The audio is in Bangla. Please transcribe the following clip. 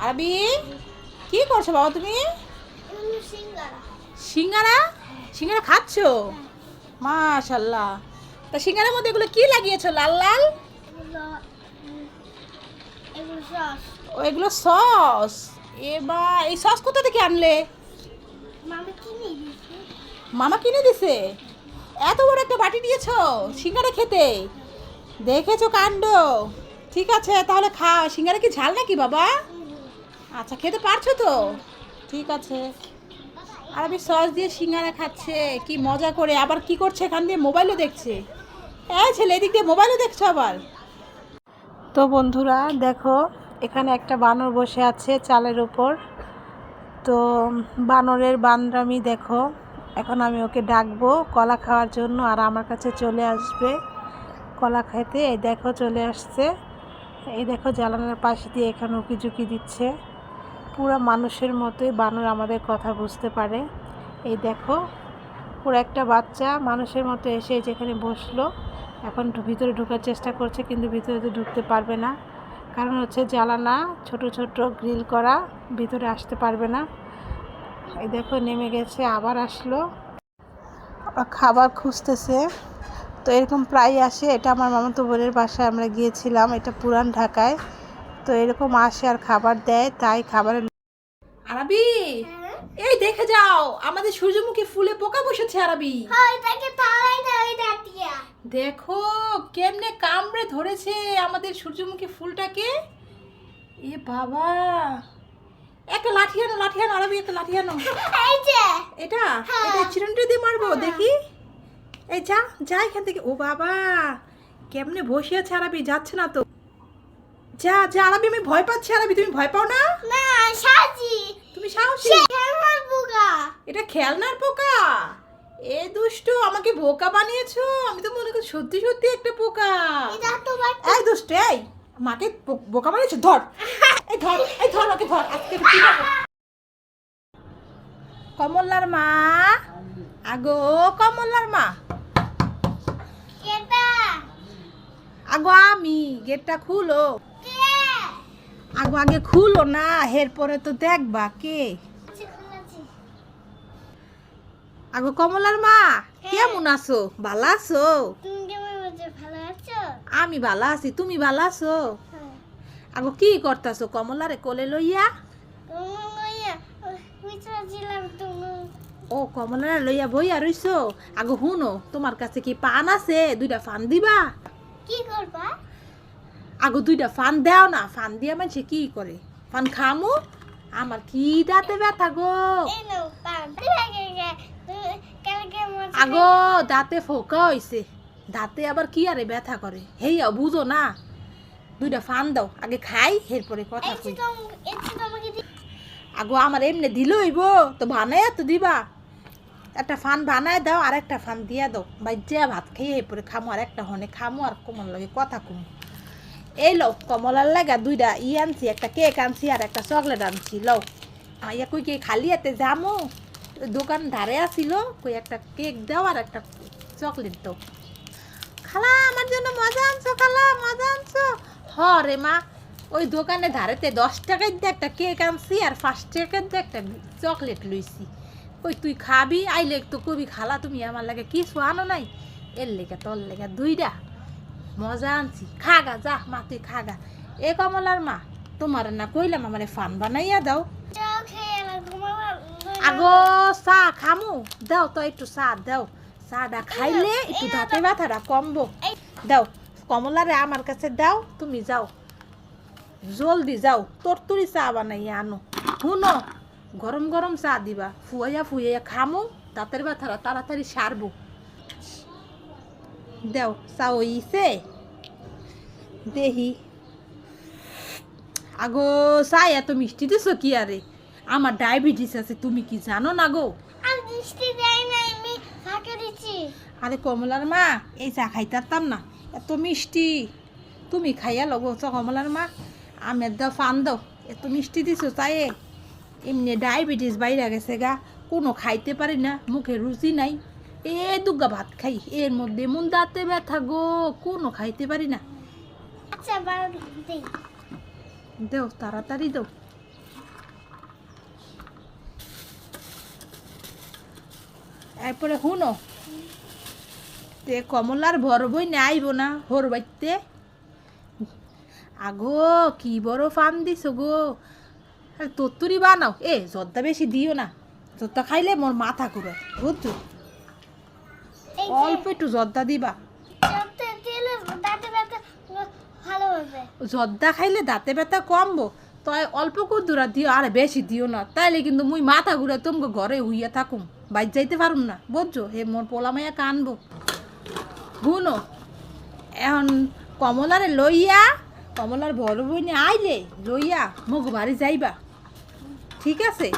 আরবি কি করছো বাবা তুমি? সিঙ্গারা সিঙ্গারা খাচ্ছো? মাশাল্লাহ। তা সিঙ্গারার মধ্যে এগুলো কি লাগিয়েছো লাল লাল? ও এগুলো সস। এবার এই সস কোথা থেকে আনলে? মামা কিনে দিছে। এত বড় একটা বাটি দিয়েছো সিঙ্গারা খেতে, দেখেছো কাণ্ড। ঠিক আছে তাহলে খাও। সিঙ্গারা কি ঝাল নাকি বাবা? আচ্ছা খেতে পারছো তো? ঠিক আছে। আর আমি সস দিয়ে সিঙ্গারা খাচ্ছে কি মজা করে। আবার কি করছে এখান দিয়ে? মোবাইলও দেখছে। এই ছেলে এদিক দিয়ে মোবাইলও দেখছো আবার। তো বন্ধুরা দেখো, এখানে একটা বানর বসে আছে চালের উপর। তো বানরের বান্দরামি দেখো। এখন আমি ওকে ডাকবো কলা খাওয়ার জন্য, আর আমার কাছে চলে আসবে কলা খাইতে। এই দেখো চলে আসছে। এই দেখো জানালার পাশে দিয়ে এখানে উকি ঝুঁকি দিচ্ছে। পুরো মানুষের মতোই বানর আমাদের কথা বুঝতে পারে। এই দেখো পুরো একটা বাচ্চা মানুষের মতো এসে যেখানে বসলো। এখন ভিতরে ঢোকার চেষ্টা করছে, কিন্তু ভিতরে তো ঢুকতে পারবে না, কারণ হচ্ছে জানালা ছোট ছোট গ্রিল করা, ভিতরে আসতে পারবে না। এই দেখো নেমে গেছে, আবার আসলো, খাবার খুঁজতেছে। তো এরকম প্রায় আসে। এটা আমার মামাতো বোনের বাসায় আমরা গিয়েছিলাম, এটা পুরান ঢাকায়। তো এরকম আসে আর খাবার দেয়, তাই খাবারের। আরবি এই দেখে যাও, আমাদের সূর্যমুখী ফুলে পোকা বসেছে। আরবি দেখো কেমনে কামড়ে ধরেছে আমাদের সূর্যমুখী ফুলটাকে। এ বাবা, একটা লাঠি আনো, লাঠি আনো আরবি, একটা লাঠি আনো। এটা এটা চিরুনটা দিয়ে মারবো দেখি। এই যা যা এখান থেকে। ও বাবা কেমনে বসে আছে আরবি, যাচ্ছে না তো। যা যা আরবি, আমি ভয় পাচ্ছি। আরবি তুমি ভয় পাও না? তুমি সাহসী। এটা খেলনার পোকা। এ দুষ্টু, আমাকে বোকা বানিয়েছো। আমি তো মনে করি সত্যি সত্যি একটা পোকা। এই দুষ্টু, এই মাকে বোকা বানিয়েছো। ধর এই ধর, এই ধর ওকে ধর। আজকে কি হবে? কমলার মা, আগো কমলার মা, আগো আমি, গেটটা খুলো। আগো আগে খুলো না, এরপরে তো দেখবা কে। আগো কমলার মা, কেমন আছো? ভালো আছো? আমি ভালো আছি, তুমি ভালো আছো? আগো কি করতাছো কমলারে কোলে লইয়া? ও কমলারে লইয়া বইয়া রইছো। আগো হুনো, তোমার কাছে কি পান আছে? দুইটা ফান দিবা? কি করবা? আগো দুইটা ফান দাও না, ফান দিয়া মানুষে কি করে? ফান খামু। আমার কি দাঁতে ব্যথা গো। আগো দাঁতে ফোকা হইছে, দাঁতে আবার কি আরে ব্যথা করে, হেইয়া বুঝো না। দুইটা ফান দাও, আগে খাই এরপরে কথা কই। আগো আমার এমনি দিল হইব তো, বানায় তো দিবা। একটা ফান বানায় দাও, আর একটা ফান দিয়া দাও। বাইজা ভাত খেয়ে এরপরে খামো, আর একটা হনে খামো, আর কমল লাগে কথা কমু। এই লও কমলার লাগা দুইটা আনছি, একটা কেক আনছি আর একটা চকলেট আনছি। লও আইয়া কই কে খালি হাতে যামো, দোকান ধারে আসিল, কই একটা কেক দাও আর একটা চকলেট দাও। খালা আমার জন্য মজা আনছো, খালা মজা আনছো। হ রে মা, ওই দোকানে ধারেতে 10 টাকার দিয়ে একটা কেক আনছি আর 5 টাকার দিয়ে একটা চকলেট লইছি। কই তুই খাবি? আইলে তো কবি খালা তুমি আমার লাগে কিছু আনো নাই। এর লেগে তোর লেগে দুইটা মজা আনছি, খাগা যা মা, তুই খাগা। এ কমলার মা, তোমার না কইলাম আমার ফান বানাইয়া দাও। আগো চা খামু, দাও তো একটু চা দাও। চাটা খাইলে একটু দাঁতে ব্যথাটা কমবো। দাও কমলারে আমার কাছে দাও, তুমি যাও জলদি যাও, তরতুরি চা বানাইয়া আনো। শুনো, গরম গরম চা দিবা, ফুয়াইয়া ফুয়াইয়া খামু, দাঁতের ব্যথাটা তাড়াতাড়ি সারবো। দেও চা হইছে দেহি। আগো চা এত মিষ্টি দিছো কি আরে? আমার ডায়াবেটিস আছে, তুমি কি জানো না গো? আরে কমলার মা, এই চা খাইতাম না, এত মিষ্টি। তুমি খাইয়া লগো চা কমলার মা। আমের দাও ফান দাও, এত মিষ্টি দিছো চায়ে। এমনি ডায়াবেটিস বাইরে গেছে গা, কোনো খাইতে পারি না, মুখে রুচি নাই। এ দুগা ভাত খাই, এর মধ্যে মন দাঁতে ব্যথা গো, কোনো খাইতে পারি না। দেও তাড়াতাড়ি দাও। এরপরে শুনো তে কমলার বড় বই আইব না হোর বাইতে আগো কি বড় ফার্ম দিছ গো আর তত্তুরি বানাও জর্দা বেশি দিও না জর্দা খাইলে মোর মাথা ঘুরে বুঝছো অল্প একটু জর্দা দিবা জর্দা খাইলে দাঁতে ব্যথা কমবো তাই অল্প কুদুরা দিও আর বেশি দিও না তাইলে কিন্তু মুই মাথা ঘুরে তোমাকে ঘরে হুইয়া থাকুম বাইর যাইতে পারুম না বুঝছো হে মোর পোলা মাইয়া কানবো শুনো এখন কমলারে লইয়া কমলার বড় বই আইলে লইয়া মুখ বাড়ি যাইবা ঠিক আছে।